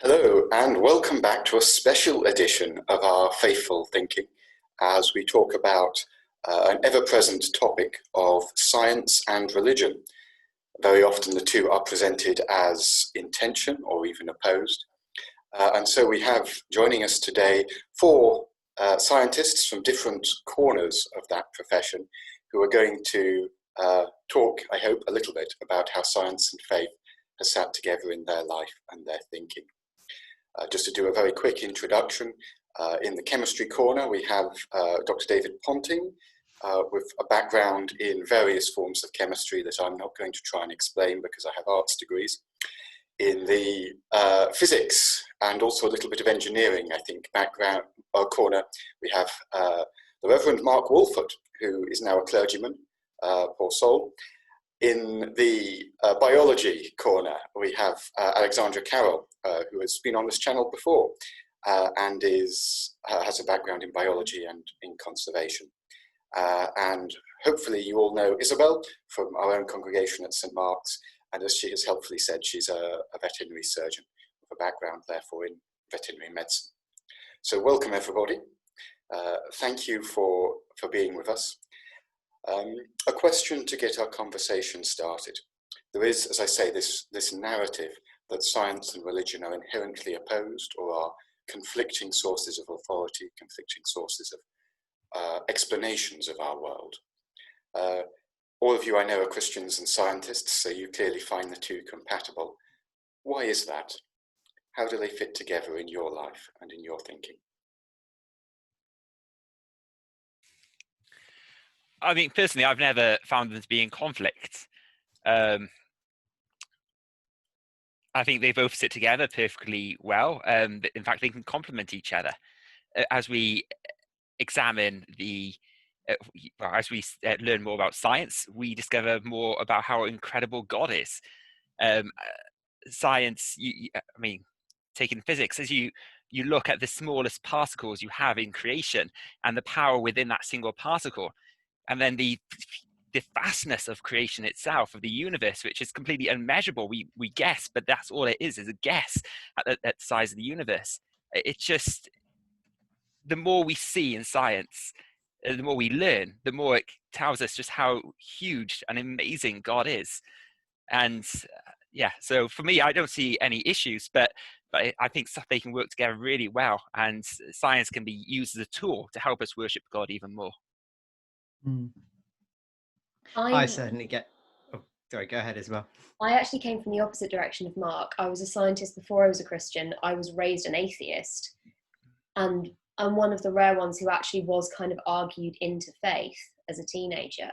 Hello, and welcome back to a special edition of our Faithful Thinking as we talk about an ever-present topic of science and religion. Very often the two are presented as in tension or even opposed. And so we have joining us today four scientists from different corners of that profession who are going to talk, I hope, a little bit about how science and faith has sat together in their life and their thinking. Just to do a very quick introduction, in the chemistry corner we have Dr. David Ponting with a background in various forms of chemistry that I'm not going to try and explain because I have arts degrees. In the physics and also a little bit of engineering, I think, background corner, we have the Reverend Mark Wolford, who is now a clergyman, poor soul. In the biology corner, we have Alexandra Carroll, who has been on this channel before and has a background in biology and in conservation. And hopefully you all know Isabel from our own congregation at St. Mark's, and as she has helpfully said, she's a veterinary surgeon with a background therefore in veterinary medicine. So welcome everybody. Thank you for being with us. A question to get our conversation started. There is, as I say, this narrative that science and religion are inherently opposed or are conflicting sources of authority, conflicting sources of explanations of our world. All of you I know are Christians and scientists, so you clearly find the two compatible. Why is that? How do they fit together in your life and in your thinking? I mean, personally, I've never found them to be in conflict. I think they both sit together perfectly well. In fact, they can complement each other. As we examine as we learn more about science, we discover more about how incredible God is. Science, I mean, taking physics, as you look at the smallest particles you have in creation and the power within that single particle, and then the vastness of creation itself, of the universe, which is completely unmeasurable. We guess, but that's all it is a guess at the size of the universe. It's just, the more we see in science, the more we learn, the more it tells us just how huge and amazing God is. And yeah, so for me, I don't see any issues, but I think they can work together really well, and science can be used as a tool to help us worship God even more. I certainly get... Oh, sorry, go ahead as well. I actually came from the opposite direction of Mark. I was a scientist before I was a Christian. I was raised an atheist. And I'm one of the rare ones who actually was kind of argued into faith as a teenager.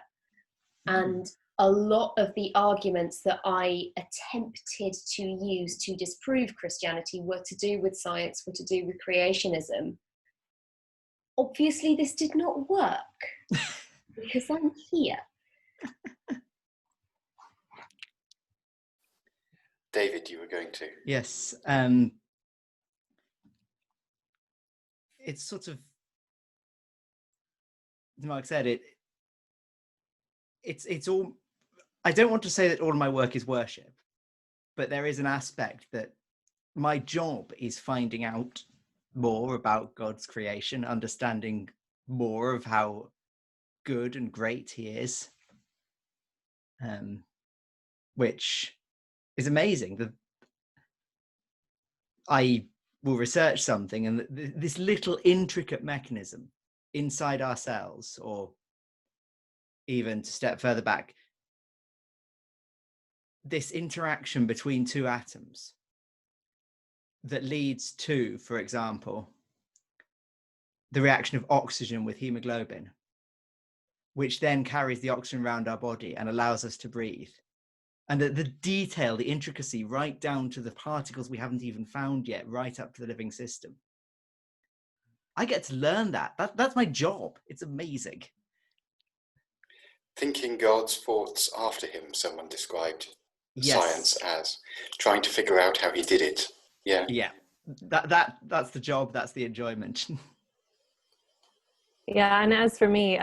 And a lot of the arguments that I attempted to use to disprove Christianity were to do with science, were to do with creationism. Obviously, this did not work because I'm here. David, you were going to. Yes. It's sort of, as Mark said, it's all, I don't want to say that all of my work is worship, but there is an aspect that my job is finding out more about God's creation, understanding more of how good and great he is, which is amazing. I will research something, and this little intricate mechanism inside our cells, or even to step further back, this interaction between two atoms that leads to, for example, the reaction of oxygen with hemoglobin, which then carries the oxygen around our body and allows us to breathe. And the detail, the intricacy, right down to the particles we haven't even found yet, right up to the living system. I get to learn that. That's my job. It's amazing. Thinking God's thoughts after him, someone described Yes. Science as. Trying to figure out how he did it. Yeah. Yeah. That's the job. That's the enjoyment. Yeah, and as for me,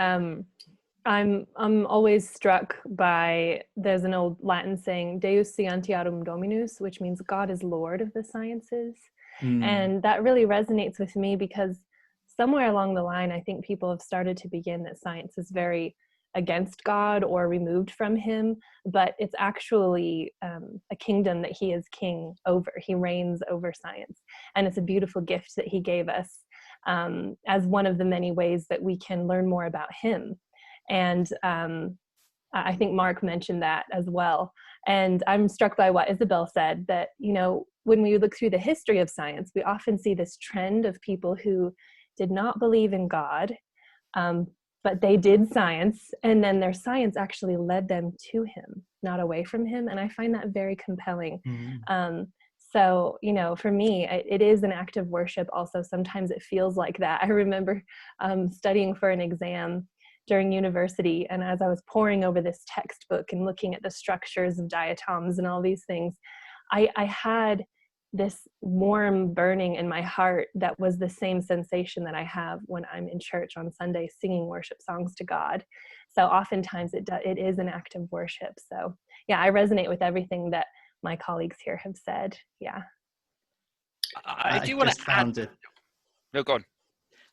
I'm always struck by, there's an old Latin saying, Deus scientiarum dominus, which means God is Lord of the sciences. And that really resonates with me because somewhere along the line, I think people have started to begin that science is very against God or removed from him, but it's actually a kingdom that he is king over. He reigns over science. And it's a beautiful gift that he gave us as one of the many ways that we can learn more about him. And I think Mark mentioned that as well. And I'm struck by what Isabel said, that, you know, when we look through the history of science, we often see this trend of people who did not believe in God, but they did science, and then their science actually led them to him, not away from him. And I find that very compelling. So, you know, for me, it is an act of worship also. Sometimes it feels like that. I remember studying for an exam during university, and as I was poring over this textbook and looking at the structures of diatoms and all these things, I had this warm burning in my heart that was the same sensation that I have when I'm in church on Sunday singing worship songs to God. So oftentimes it is an act of worship. So yeah, I resonate with everything that my colleagues here have said. Yeah. I do want to add. No, go on.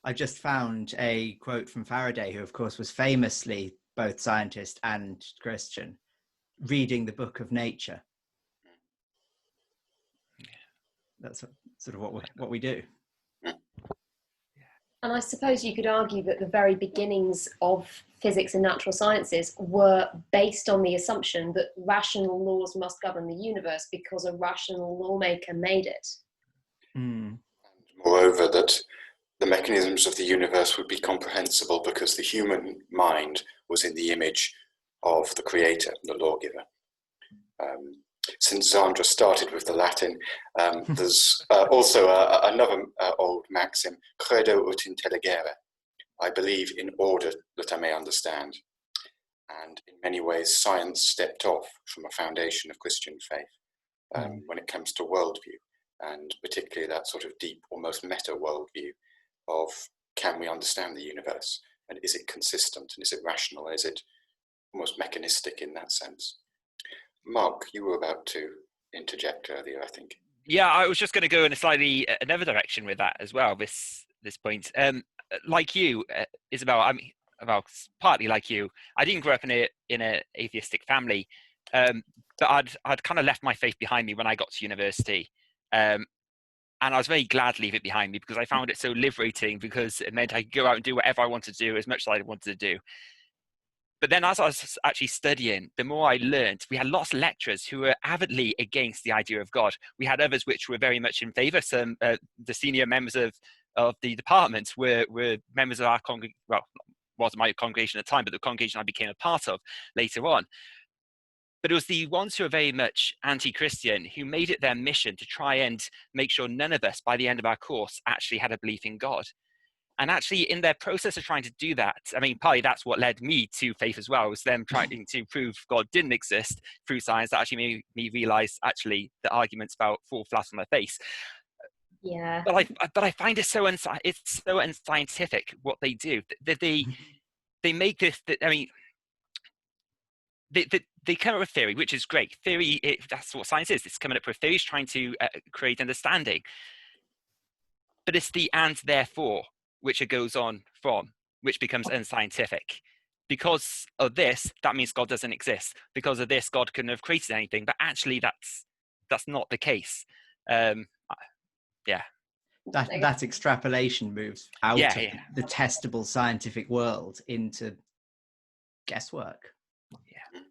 I just found a quote from Faraday, who of course was famously both scientist and Christian, reading the book of nature. That's sort of what we do. And I suppose you could argue that the very beginnings of physics and natural sciences were based on the assumption that rational laws must govern the universe because a rational lawmaker made it. And moreover, that the mechanisms of the universe would be comprehensible because the human mind was in the image of the creator, the lawgiver. Since Zandra started with the Latin, there's also another old maxim, credo ut intelligere, I believe in order that I may understand. And in many ways, science stepped off from a foundation of Christian faith when it comes to worldview, and particularly that sort of deep, almost meta worldview of, can we understand the universe? And is it consistent? And is it rational? Is it almost mechanistic in that sense? Mark, you were about to interject earlier, I think. Yeah, I was just going to go in a slightly another direction with that as well. This point, like you, Isabel. I mean, well, partly like you. I didn't grow up in a atheistic family, but I'd kind of left my faith behind me when I got to university, and I was very glad to leave it behind me because I found it so liberating, because it meant I could go out and do whatever I wanted to do as much as I wanted to do. But then as I was actually studying, the more I learned, we had lots of lecturers who were avidly against the idea of God. We had others which were very much in favour. Some, the senior members of the department were members of our congregation, well, wasn't my congregation at the time, but the congregation I became a part of later on. But it was the ones who were very much anti-Christian who made it their mission to try and make sure none of us, by the end of our course, actually had a belief in God. And actually, in their process of trying to do that, I mean, partly that's what led me to faith as well, was them trying to prove God didn't exist through science. That actually made me realize, actually, the arguments about fall flat on their face. Yeah. But I find it it's so unscientific what they do. They make this. I mean, they come up with theory, which is great. Theory, that's what science is. It's coming up with theories, trying to create understanding. But it's the and therefore which it goes on from, which becomes unscientific. Because of this, that means God doesn't exist. Because of this, God couldn't have created anything. But actually, that's not the case. Yeah. That extrapolation moves out of the testable scientific world into guesswork. Yeah.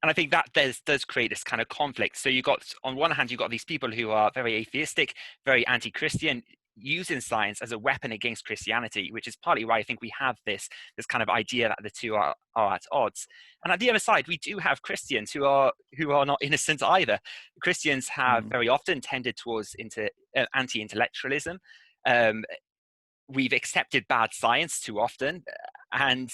And I think that does create this kind of conflict. So you got, on one hand, you've got these people who are very atheistic, very anti-Christian, using science as a weapon against Christianity, which is partly why I think we have this kind of idea that the two are at odds. And at the other side, we do have Christians who are not innocent either. Christians have very often tended towards anti-intellectualism. We've accepted bad science too often, and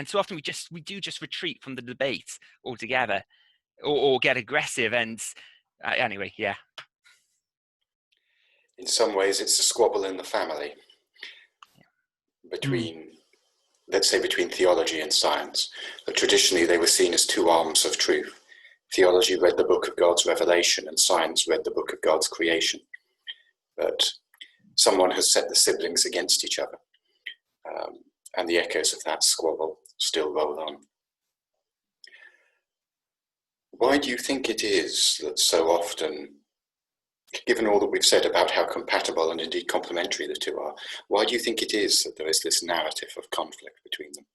so often we do just retreat from the debate altogether, or get aggressive. And anyway, yeah. In some ways, it's a squabble in the family between let's say, between theology and science. But traditionally, they were seen as two arms of truth. Theology read the book of God's revelation, and science read the book of God's creation. But someone has set the siblings against each other, and the echoes of that squabble still roll on. Why do you think it is that so often, given all that we've said about how compatible and indeed complementary the two are, why do you think it is that there is this narrative of conflict between them?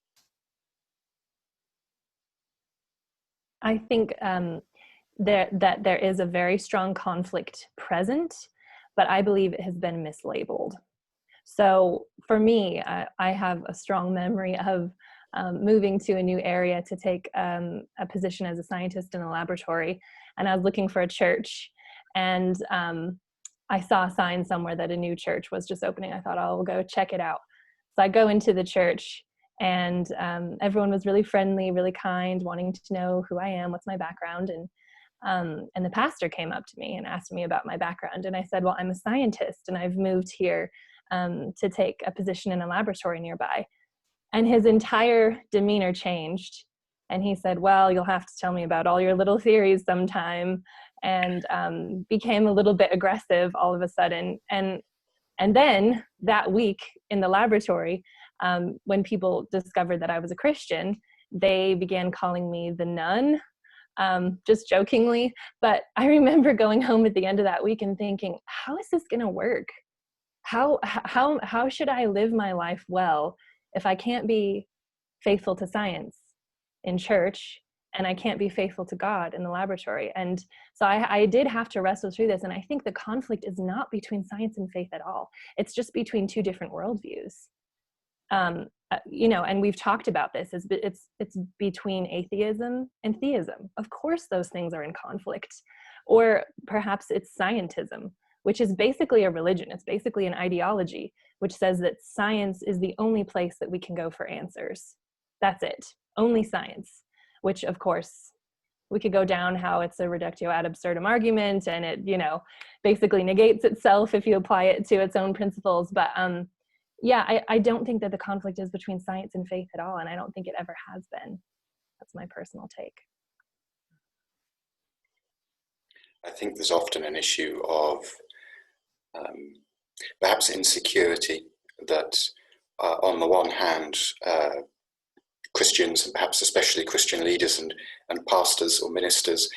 I think that there is a very strong conflict present, but I believe it has been mislabeled. So for me, I have a strong memory of moving to a new area to take a position as a scientist in a laboratory, and I was looking for a church, and I saw a sign somewhere that a new church was just opening. I thought, I'll go check it out. So I go into the church, and everyone was really friendly, really kind, wanting to know who I am, what's my background, and the pastor came up to me and asked me about my background, and I said, well, I'm a scientist, and I've moved here to take a position in a laboratory nearby. And his entire demeanor changed. And he said, well, you'll have to tell me about all your little theories sometime, and became a little bit aggressive all of a sudden. And then that week in the laboratory, when people discovered that I was a Christian, they began calling me the nun, just jokingly. But I remember going home at the end of that week and thinking, how is this going to work? How should I live my life well if I can't be faithful to science in church, and I can't be faithful to God in the laboratory? And so I did have to wrestle through this. And I think the conflict is not between science and faith at all. It's just between two different worldviews. And we've talked about this. It's between atheism and theism. Of course, those things are in conflict. Or perhaps it's scientism, which is basically a religion. It's basically an ideology, which says that science is the only place that we can go for answers. That's it, only science, which of course we could go down how it's a reductio ad absurdum argument, and it, basically negates itself if you apply it to its own principles. But I don't think that the conflict is between science and faith at all, and I don't think it ever has been. That's my personal take. I think there's often an issue of perhaps insecurity that on the one hand, Christians, and perhaps especially Christian leaders and pastors or ministers,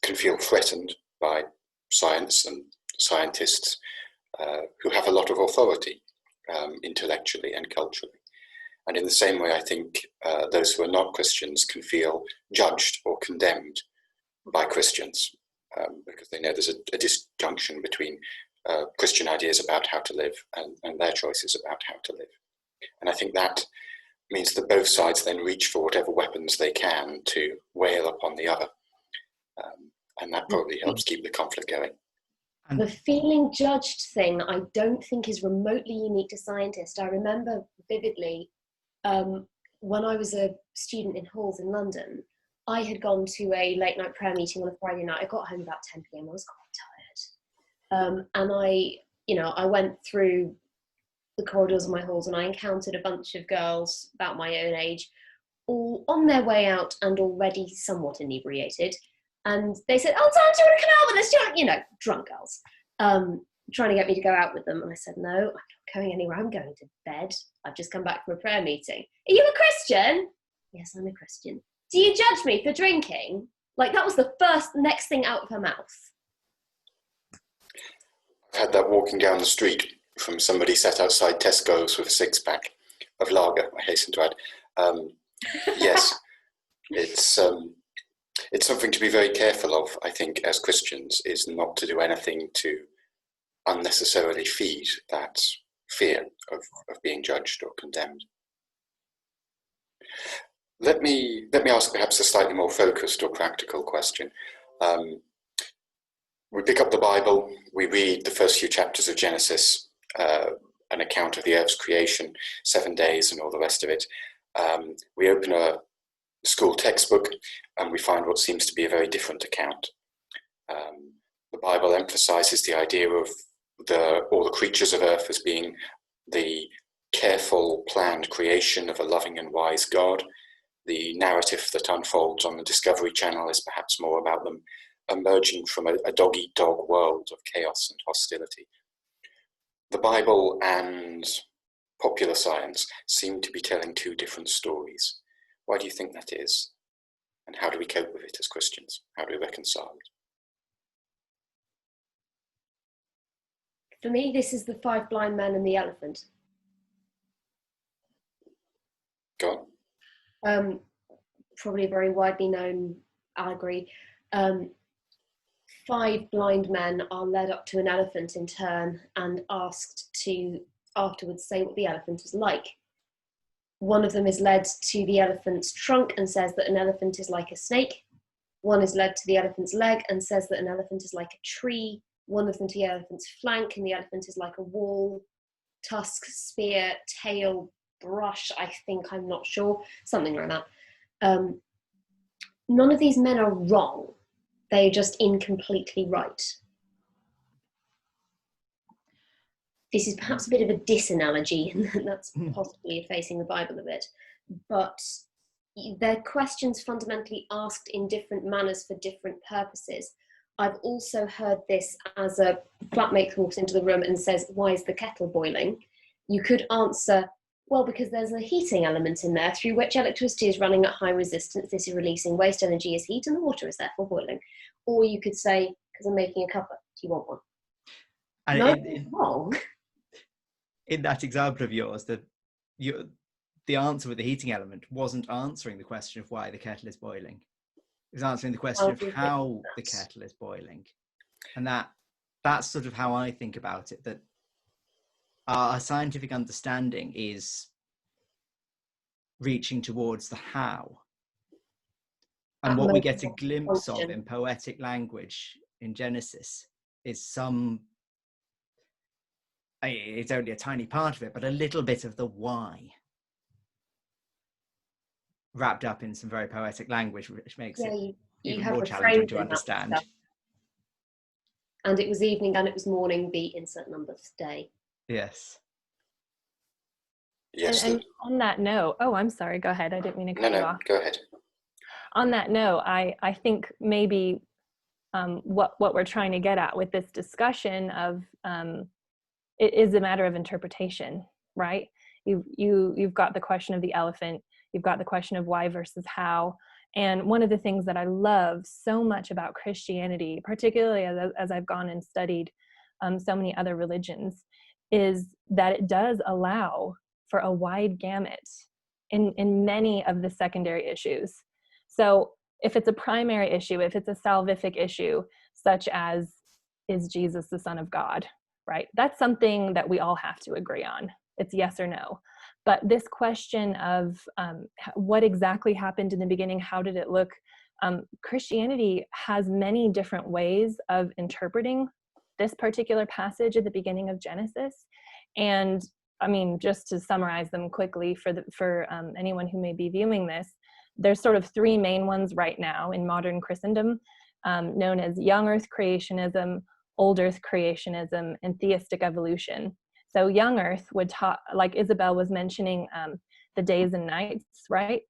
can feel threatened by science and scientists who have a lot of authority intellectually and culturally. And in the same way, I think those who are not Christians can feel judged or condemned by Christians because they know there's a disjunction between Christian ideas about how to live and their choices about how to live. And I think that means that both sides then reach for whatever weapons they can to wail upon the other. And that probably helps keep the conflict going. The feeling judged thing, I don't think is remotely unique to scientists. I remember vividly when I was a student in halls in London, I had gone to a late night prayer meeting on a Friday night. I got home about 10 p.m. I was quite tired. And I went through the corridors of my halls and I encountered a bunch of girls about my own age, all on their way out and already somewhat inebriated. And they said, oh, Tom, do you want to come out with us? Do you want, drunk girls, trying to get me to go out with them. And I said, no, I'm not going anywhere. I'm going to bed. I've just come back from a prayer meeting. Are you a Christian? Yes, I'm a Christian. Do you judge me for drinking? Like, that was the next thing out of her mouth. I've had that walking down the street from somebody sat outside Tesco's with a six-pack of lager, I hasten to add. Yes, it's something to be very careful of, I think, as Christians, is not to do anything to unnecessarily feed that fear of being judged or condemned. Let me ask perhaps a slightly more focused or practical question. We pick up the Bible, we read the first few chapters of Genesis, an account of the earth's creation, 7 days and all the rest of it. We open a school textbook and we find what seems to be a very different account. The Bible emphasizes the idea of all the creatures of earth as being the careful, planned creation of a loving and wise God. The narrative that unfolds on the Discovery Channel is perhaps more about them emerging from a dog-eat-dog world of chaos and hostility. The Bible and popular science seem to be telling two different stories. Why do you think that is? And how do we cope with it as Christians? How do we reconcile it? For me, this is the 5 blind men and the elephant. Go on. Probably a very widely known allegory. 5 blind men are led up to an elephant in turn and asked to afterwards say what the elephant is like. One of them is led to the elephant's trunk and says that an elephant is like a snake. One is led to the elephant's leg and says that an elephant is like a tree. One of them to the elephant's flank, and the elephant is like a wall. Tusk, spear, tail, brush, I think, I'm not sure, something like that. None of these men are wrong. They're just incompletely right. This is perhaps a bit of a disanalogy, and that's possibly effacing the Bible a bit, but they're questions fundamentally asked in different manners for different purposes. I've also heard this as a flatmate walks into the room and says, "Why is the kettle boiling?" You could answer, well, because there's a heating element in there through which electricity is running at high resistance. This is releasing waste energy as heat, and the water is therefore boiling. Or you could say, because I'm making a cuppa, do you want one? And no, it's wrong. In that example of yours, the answer with the heating element wasn't answering the question of why the kettle is boiling. It was answering the question of how the kettle is boiling. And that's sort of how I think about it, that our scientific understanding is reaching towards the how. And what we get a glimpse of in poetic language in Genesis is it's only a tiny part of it, but a little bit of the why wrapped up in some very poetic language, which makes it even more challenging to understand. And it was evening and it was morning, the insert numbers day. Yes. Yes. And on that note, oh, I'm sorry, go ahead. I didn't mean to cut you off. Go ahead. On that note, I think maybe what we're trying to get at with this discussion of it is a matter of interpretation, right? You've got the question of the elephant, you've got the question of why versus how. And one of the things that I love so much about Christianity, particularly as I've gone and studied so many other religions, is that it does allow for a wide gamut in many of the secondary issues. So if it's a primary issue, if it's a salvific issue, such as, is Jesus the Son of God, right? That's something that we all have to agree on. It's yes or no. But this question of what exactly happened in the beginning, how did it look? Christianity has many different ways of interpreting this particular passage at the beginning of Genesis. And I mean, just to summarize them quickly for anyone who may be viewing this, there's sort of 3 main ones right now in modern Christendom, known as young earth creationism, old earth creationism, and theistic evolution. So young earth would talk, like Isabel was mentioning, the days and nights, right?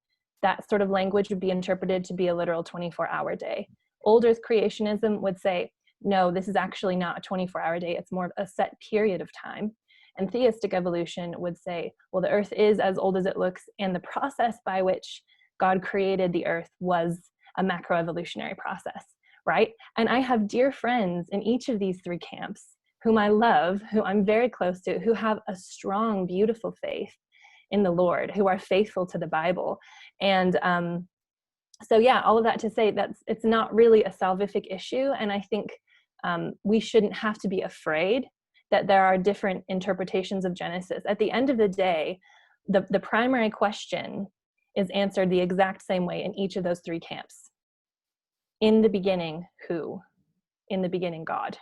That sort of language would be interpreted to be a literal 24-hour day. Old earth creationism would say, no, this is actually not a 24-hour day. It's more of a set period of time. And theistic evolution would say, well, the earth is as old as it looks, and the process by which God created the earth was a macroevolutionary process, right? And I have dear friends in each of these 3 camps whom I love, who I'm very close to, who have a strong, beautiful faith in the Lord, who are faithful to the Bible. And so yeah, all of that to say that it's not really a salvific issue. And I think we shouldn't have to be afraid that there are different interpretations of Genesis. At the end of the day, the primary question is answered the exact same way in each of those 3 camps. In the beginning, who? In the beginning, God.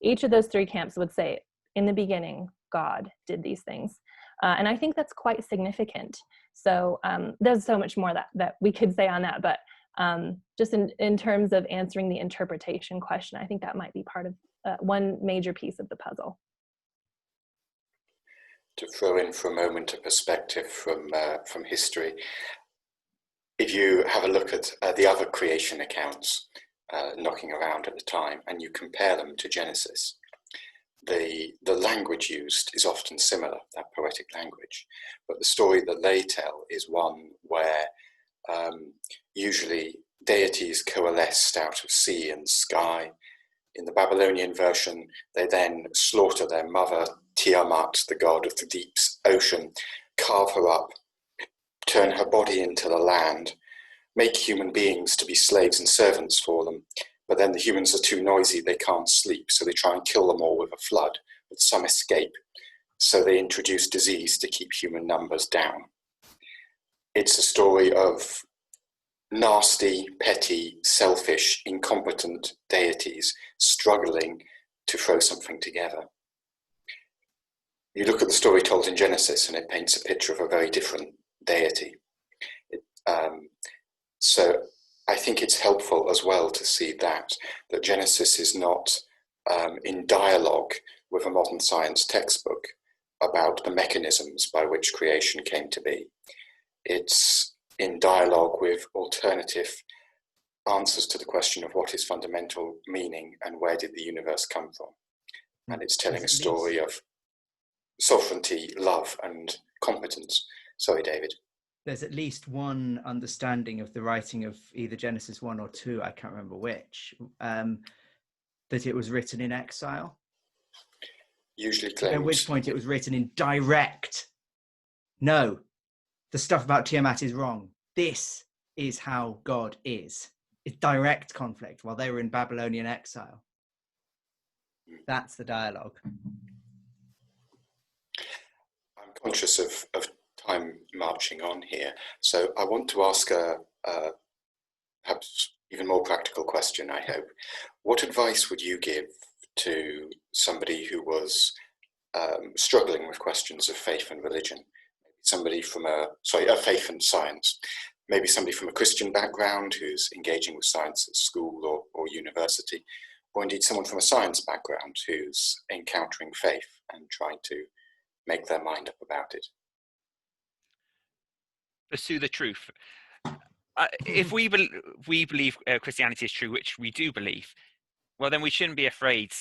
Each of those 3 camps would say, in the beginning, God did these things. And I think that's quite significant. So there's so much more that we could say on that, but just in terms of answering the interpretation question, I think that might be part of one major piece of the puzzle. to throw in for a moment a perspective from history. If you have a look at the other creation accounts knocking around at the time, and you compare them to Genesis, the language used is often similar, that poetic language, but the story that they tell is one where usually deities coalesced out of sea and sky. In the Babylonian version, they then slaughter their mother, Tiamat, the god of the deep ocean, carve her up, turn her body into the land, make human beings to be slaves and servants for them. But then the humans are too noisy, they can't sleep, so they try and kill them all with a flood, but some escape. So they introduce disease to keep human numbers down. It's a story of nasty, petty, selfish, incompetent deities struggling to throw something together. You look at the story told in Genesis and it paints a picture of a very different deity. So I think it's helpful as well to see that Genesis is not in dialogue with a modern science textbook about the mechanisms by which creation came to be. It's in dialogue with alternative answers to the question of what is fundamental meaning and where did the universe come from. And it's telling a story of sovereignty, love, and competence. Sorry, David. There's at least one understanding of the writing of either Genesis 1 or 2, I can't remember which, that it was written in exile. Usually claims. At which point it was written in direct. No, the stuff about Tiamat is wrong. This is how God is. It's direct conflict while they were in Babylonian exile. That's the dialogue. I'm conscious of time marching on here, so I want to ask a perhaps even more practical question, I hope. What advice would you give to somebody who was struggling with questions of faith and religion? Somebody from faith and science. Maybe somebody from a Christian background who's engaging with science at school or university, or indeed someone from a science background who's encountering faith and trying to make their mind up about it. Pursue the truth. If we believe Christianity is true, which we do believe, well, then we shouldn't be afraid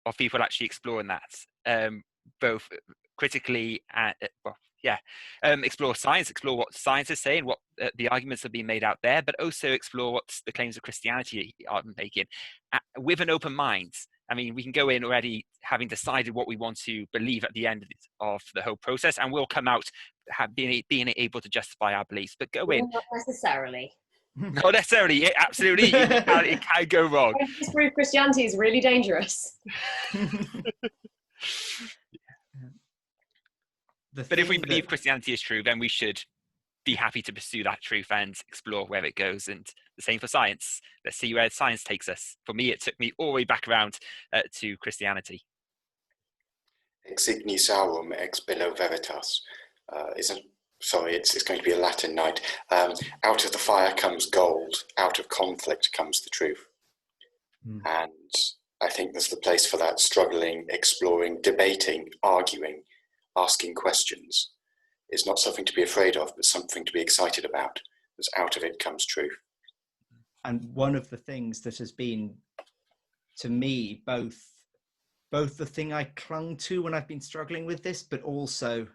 of people actually exploring that, both critically and explore science, explore what science is saying, what the arguments are being made out there, but also explore what the claims of Christianity are making with an open mind. I mean, we can go in already having decided what we want to believe at the end of the whole process, and we'll come out being able to justify our beliefs. But go in. Not necessarily. Not necessarily. Absolutely, it can go wrong. Disprove Christianity is really dangerous. But if we believe Christianity is true, then we should be happy to pursue that truth and explore where it goes. And the same for science. Let's see where science takes us. For me, it took me all the way back around to Christianity. Ex ignis aurum, ex bello veritas. It's going to be a Latin night. Out of the fire comes gold. Out of conflict comes the truth. And I think there's the place for that, struggling, exploring, debating, arguing, asking questions. Is not something to be afraid of, but something to be excited about, because out of it comes truth. And one of the things that has been, to me, both the thing I clung to when I've been struggling with this, but also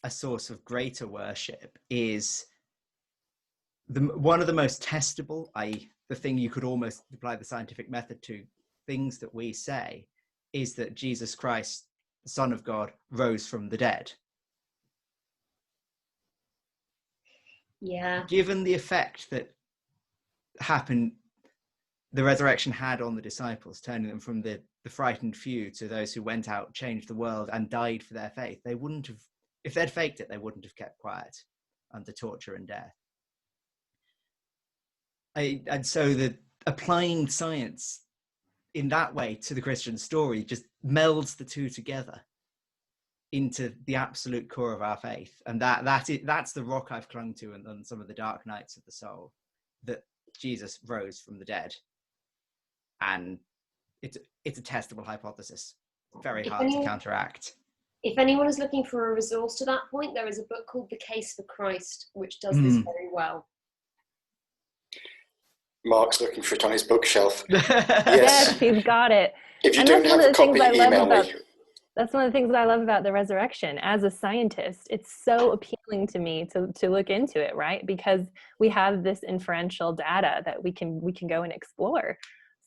a source of greater worship, is one of the most testable, i.e. the thing you could almost apply the scientific method to, things that we say, is that Jesus Christ, the Son of God, rose from the dead. Yeah. Given the effect that happened, the resurrection had on the disciples, turning them from the frightened few to those who went out, changed the world, and died for their faith, they wouldn't have, if they'd faked it, they wouldn't have kept quiet under torture and death. And so applying science in that way to the Christian story just melds the two together into the absolute core of our faith. And that's the rock I've clung to on some of the dark nights of the soul, that Jesus rose from the dead. And it's a testable hypothesis. Very hard to counteract. If anyone is looking for a resource to that point, there is a book called The Case for Christ, which does this very well. Mark's looking for it on his bookshelf. Yes, he's got it. If you And don't that's one have of a the things copy, I love email about me. that's one of the things that I love about the resurrection. As a scientist, it's so appealing to me to look into it, right? Because we have this inferential data that we can go and explore.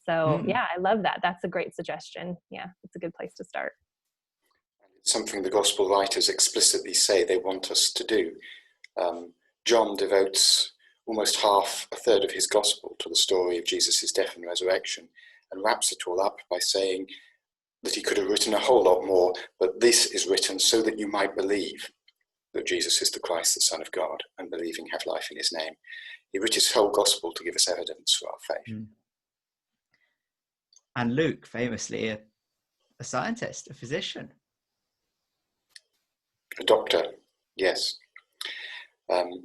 So yeah, I love that. That's a great suggestion. Yeah, it's a good place to start. It's something the gospel writers explicitly say they want us to do. John devotes almost a third of his gospel to the story of Jesus' death and resurrection, and wraps it all up by saying that he could have written a whole lot more, but this is written so that you might believe that Jesus is the Christ, the Son of God, and believing have life in his name. He wrote his whole gospel to give us evidence for our faith. And Luke, famously a scientist, a physician. A doctor, yes.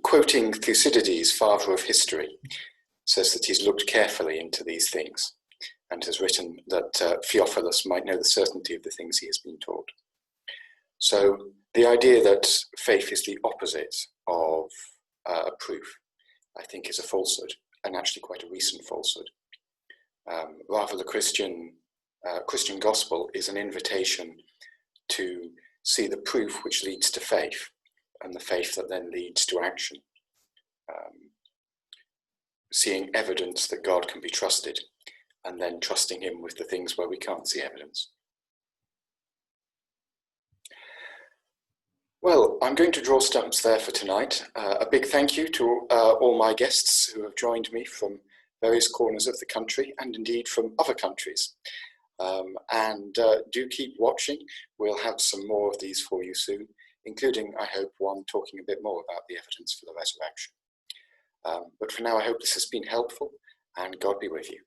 Quoting Thucydides, father of history, says that he's looked carefully into these things and has written that Theophilus might know the certainty of the things he has been taught. So the idea that faith is the opposite of a proof, I think, is a falsehood, and actually quite a recent falsehood. Rather, the Christian gospel is an invitation to see the proof which leads to faith, and the faith that then leads to action. Seeing evidence that God can be trusted, and then trusting him with the things where we can't see evidence. Well, I'm going to draw stumps there for tonight. A big thank you to all my guests who have joined me from various corners of the country, and indeed from other countries. Do keep watching. We'll have some more of these for you soon, including, I hope, one talking a bit more about the evidence for the resurrection. But for now, I hope this has been helpful, and God be with you.